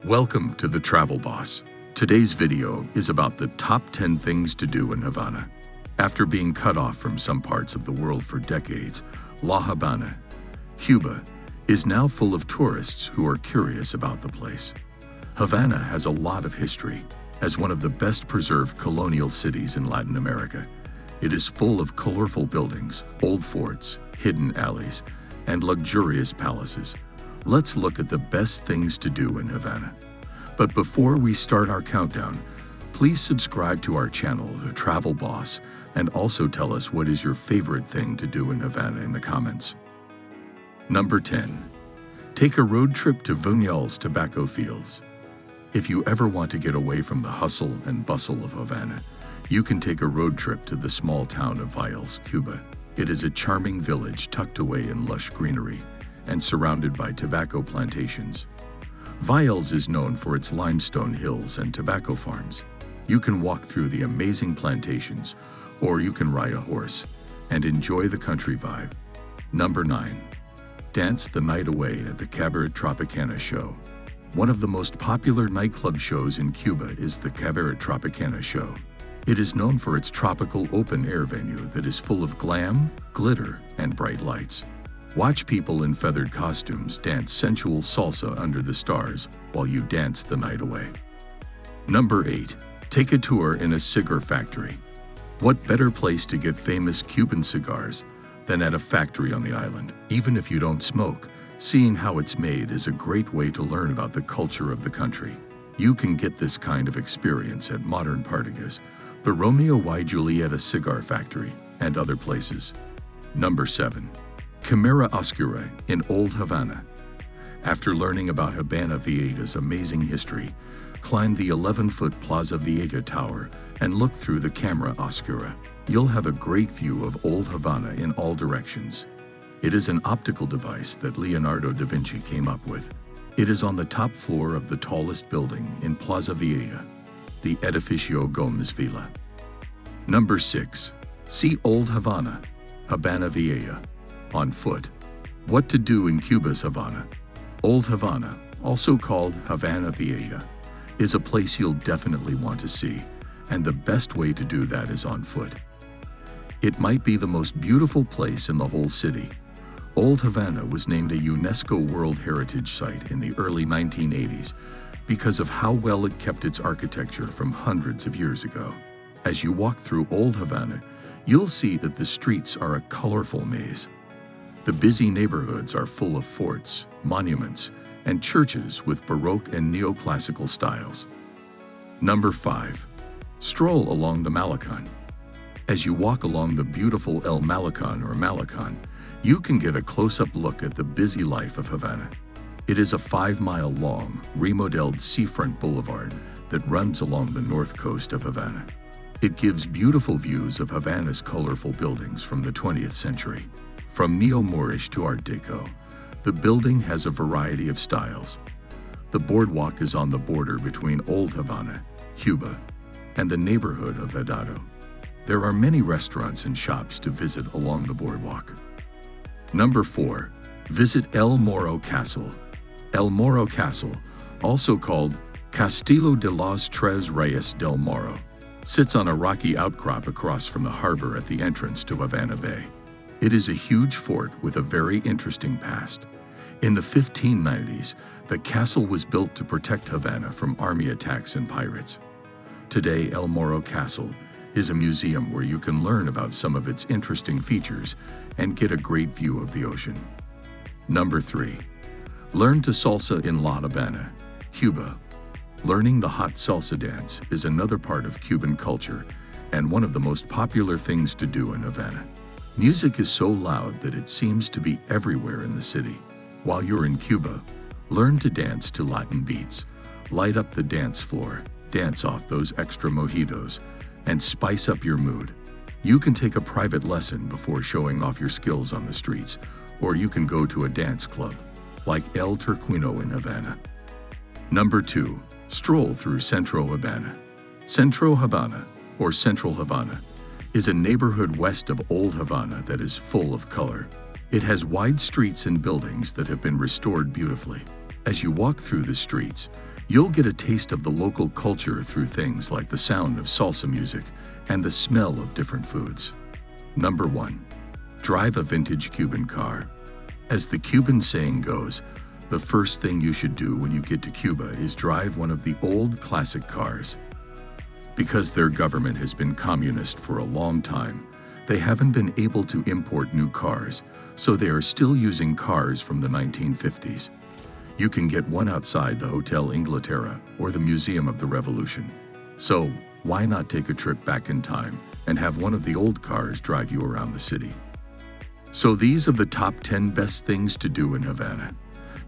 Welcome to The Travel Boss. Today's video is about the top 10 things to do in Havana. After being cut off from some parts of the world for decades, La Habana, Cuba, is now full of tourists who are curious about the place. Havana has a lot of history. As one of the best preserved colonial cities in Latin America, it is full of colorful buildings, old forts, hidden alleys, and luxurious palaces. Let's look at the best things to do in Havana. But before we start our countdown, please subscribe to our channel, The Travel Boss, and also tell us what is your favorite thing to do in Havana in the comments. Number 10. Take a road trip to Viñals tobacco fields. If you ever want to get away from the hustle and bustle of Havana, you can take a road trip to the small town of Viñals, Cuba. It is a charming village tucked away in lush greenery and surrounded by tobacco plantations. Viñals is known for its limestone hills and tobacco farms. You can walk through the amazing plantations, or you can ride a horse and enjoy the country vibe. Number 9. Dance the night away at the Cabaret Tropicana Show. One of the most popular nightclub shows in Cuba is the Cabaret Tropicana Show. It is known for its tropical open-air venue that is full of glam, glitter, and bright lights. Watch people in feathered costumes dance sensual salsa under the stars while you dance the night away. Number 8. Take a tour in a cigar factory. What better place to get famous Cuban cigars than at a factory on the island? Even if you don't smoke, seeing how it's made is a great way to learn about the culture of the country. You can get this kind of experience at modern Partagas, the Romeo y Julieta cigar factory, and other places. Number 7. Camera Oscura in Old Havana. After learning about Habana Vieja's amazing history, climb the 11-foot Plaza Vieja Tower and look through the Camera Oscura. You'll have a great view of Old Havana in all directions. It is an optical device that Leonardo da Vinci came up with. It is on the top floor of the tallest building in Plaza Vieja, the Edificio Gómez Villa. Number 6. See Old Havana, Habana Vieja, on foot. What to do in Cuba's Havana? Old Havana, also called Havana Vieja, is a place you'll definitely want to see, and the best way to do that is on foot. It might be the most beautiful place in the whole city. Old Havana was named a UNESCO World Heritage Site in the early 1980s because of how well it kept its architecture from hundreds of years ago. As you walk through Old Havana, you'll see that the streets are a colorful maze. The busy neighborhoods are full of forts, monuments, and churches with Baroque and neoclassical styles. Number 5. Stroll along the Malecon. As you walk along the beautiful El Malecon or Malecon, you can get a close-up look at the busy life of Havana. It is a 5-mile-long, remodeled seafront boulevard that runs along the north coast of Havana. It gives beautiful views of Havana's colorful buildings from the 20th century. From neo-Moorish to Art Deco, the building has a variety of styles. The boardwalk is on the border between Old Havana, Cuba, and the neighborhood of Vedado. There are many restaurants and shops to visit along the boardwalk. Number 4. Visit El Morro Castle. El Morro Castle, also called Castillo de los Tres Reyes del Morro, sits on a rocky outcrop across from the harbor at the entrance to Havana Bay. It is a huge fort with a very interesting past. In the 1590s, the castle was built to protect Havana from army attacks and pirates. Today, El Morro Castle is a museum where you can learn about some of its interesting features and get a great view of the ocean. Number 3. Learn to salsa in La Habana, Cuba. Learning the hot salsa dance is another part of Cuban culture and one of the most popular things to do in Havana. Music is so loud that it seems to be everywhere in the city. While you're in Cuba, learn to dance to Latin beats, light up the dance floor, dance off those extra mojitos, and spice up your mood. You can take a private lesson before showing off your skills on the streets, or you can go to a dance club, like El Turquino in Havana. Number 2. Stroll through Central Habana. Central Habana, or Central Havana, is a neighborhood west of Old Havana that is full of color. It has wide streets and buildings that have been restored beautifully. As you walk through the streets, You'll get a taste of the local culture through things like the sound of salsa music and the smell of different foods. Number 1. Drive a vintage Cuban car. As the Cuban saying goes, the first thing you should do when you get to Cuba is drive one of the old classic cars. Because their government has been communist for a long time, they haven't been able to import new cars, so they are still using cars from the 1950s. You can get one outside the Hotel Inglaterra or the Museum of the Revolution. So, why not take a trip back in time and have one of the old cars drive you around the city? So these are the top 10 best things to do in Havana.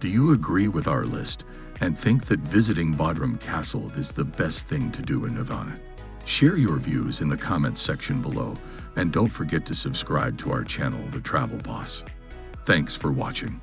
Do you agree with our list and think that visiting Bodrum Castle is the best thing to do in Havana? Share your views in the comments section below, and don't forget to subscribe to our channel, The Travel Boss. Thanks for watching.